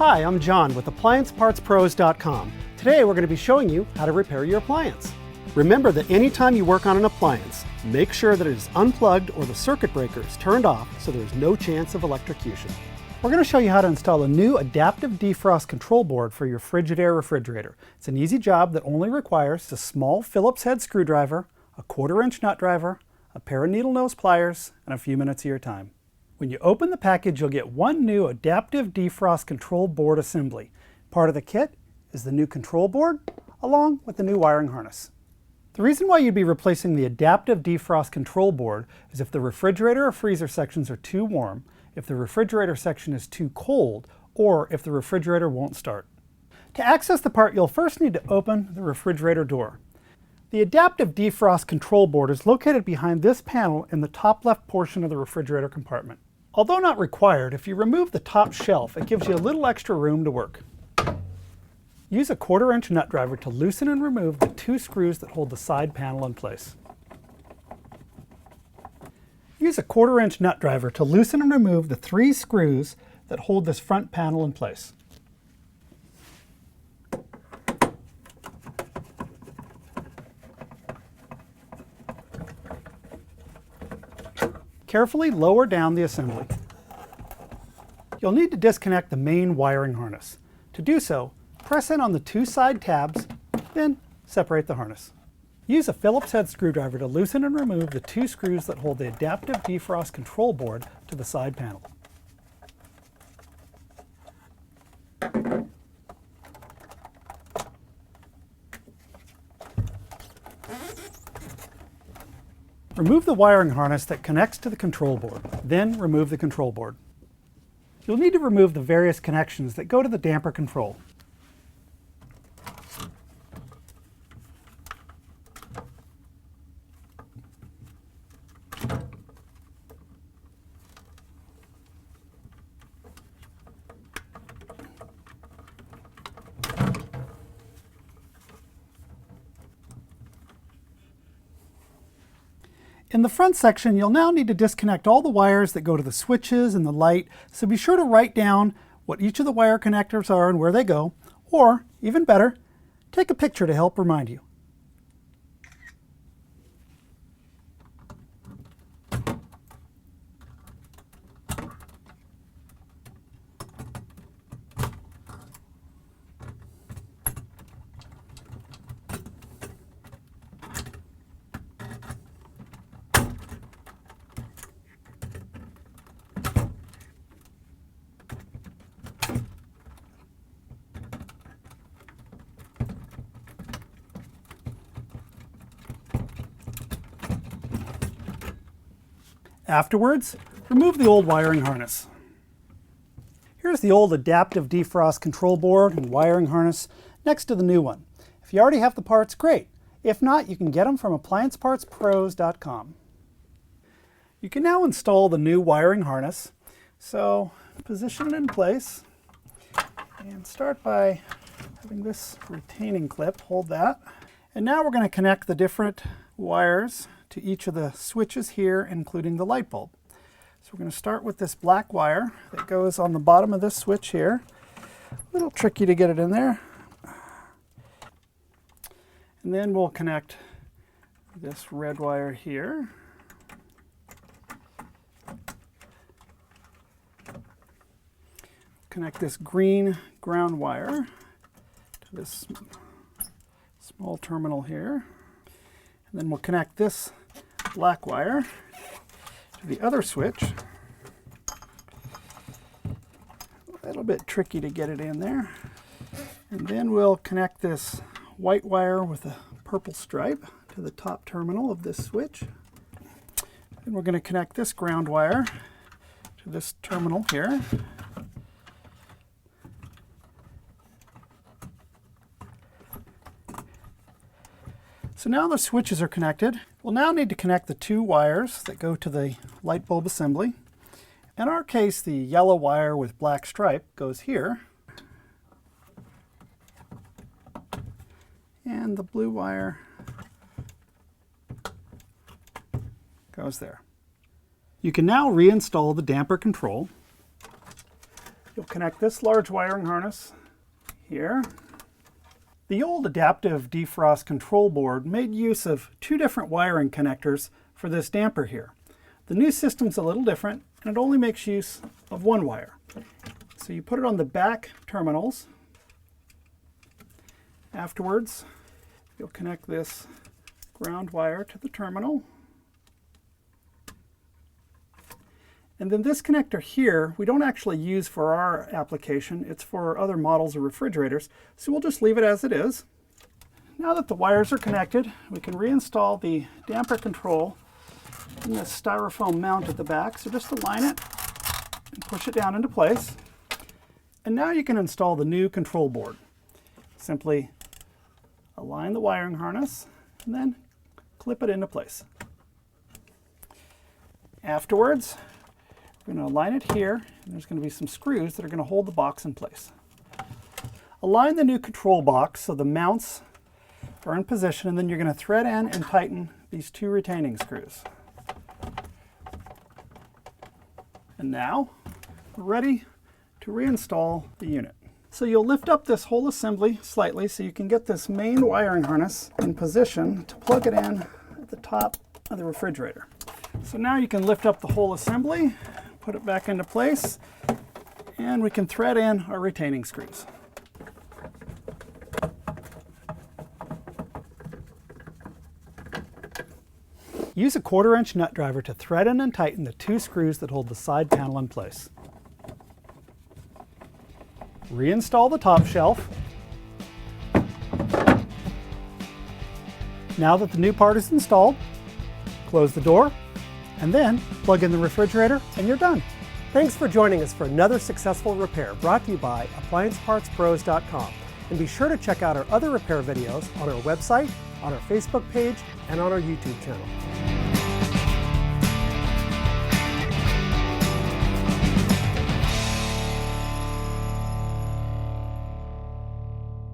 Hi, I'm John with AppliancePartsPros.com. Today we're going to be showing you how to repair your appliance. Remember that anytime you work on an appliance, make sure that it is unplugged or the circuit breaker is turned off so there's no chance of electrocution. We're going to show you how to install a new adaptive defrost control board for your Frigidaire refrigerator. It's an easy job that only requires a small Phillips head screwdriver, a 1/4-inch nut driver, a pair of needle nose pliers, and a few minutes of your time. When you open the package, you'll get one new adaptive defrost control board assembly. Part of the kit is the new control board, along with the new wiring harness. The reason why you'd be replacing the adaptive defrost control board is if the refrigerator or freezer sections are too warm, if the refrigerator section is too cold, or if the refrigerator won't start. To access the part, you'll first need to open the refrigerator door. The adaptive defrost control board is located behind this panel in the top left portion of the refrigerator compartment. Although not required, if you remove the top shelf, it gives you a little extra room to work. Use a 1/4-inch nut driver to loosen and remove the 2 screws that hold the side panel in place. Use a 1/4-inch nut driver to loosen and remove the 3 screws that hold this front panel in place. Carefully lower down the assembly. You'll need to disconnect the main wiring harness. To do so, press in on the 2 side tabs, then separate the harness. Use a Phillips head screwdriver to loosen and remove the 2 screws that hold the adaptive defrost control board to the side panel. Remove the wiring harness that connects to the control board, then remove the control board. You'll need to remove the various connections that go to the damper control. In the front section, you'll now need to disconnect all the wires that go to the switches and the light, so be sure to write down what each of the wire connectors are and where they go, or, even better, take a picture to help remind you. Afterwards, remove the old wiring harness. Here's the old adaptive defrost control board and wiring harness next to the new one. If you already have the parts, great. If not, you can get them from AppliancePartsPros.com. You can now install the new wiring harness. So position it in place and start by having this retaining clip, hold that. And now we're going to connect the different wires to each of the switches here, including the light bulb. So we're going to start with this black wire that goes on the bottom of this switch here. A little tricky to get it in there. And then we'll connect this red wire here. Connect this green ground wire to this small terminal here. And then we'll connect this black wire to the other switch. A little bit tricky to get it in there. And then we'll connect this white wire with a purple stripe to the top terminal of this switch. And we're going to connect this ground wire to this terminal here. So now the switches are connected. We'll now need to connect the 2 wires that go to the light bulb assembly. In our case, the yellow wire with black stripe goes here. And the blue wire goes there. You can now reinstall the damper control. You'll connect this large wiring harness here. The old adaptive defrost control board made use of two different wiring connectors for this damper here. The new system's a little different, and it only makes use of one wire. So you put it on the back terminals. Afterwards, you'll connect this ground wire to the terminal. And then this connector here, we don't actually use for our application. It's for other models of refrigerators, so we'll just leave it as it is. Now that the wires are connected, we can reinstall the damper control in this styrofoam mount at the back. So just align it and push it down into place. And now you can install the new control board. Simply align the wiring harness and then clip it into place. Afterwards, we're going to align it here, and there's going to be some screws that are going to hold the box in place. Align the new control box so the mounts are in position, and then you're going to thread in and tighten these two retaining screws. And now we're ready to reinstall the unit. So you'll lift up this whole assembly slightly so you can get this main wiring harness in position to plug it in at the top of the refrigerator. So now you can lift up the whole assembly, put it back into place, and we can thread in our retaining screws. Use a 1/4-inch nut driver to thread in and tighten the two screws that hold the side panel in place. Reinstall the top shelf. Now that the new part is installed, close the door, and then plug in the refrigerator, and you're done. Thanks for joining us for another successful repair brought to you by AppliancePartsPros.com. And be sure to check out our other repair videos on our website, on our Facebook page, and on our YouTube channel.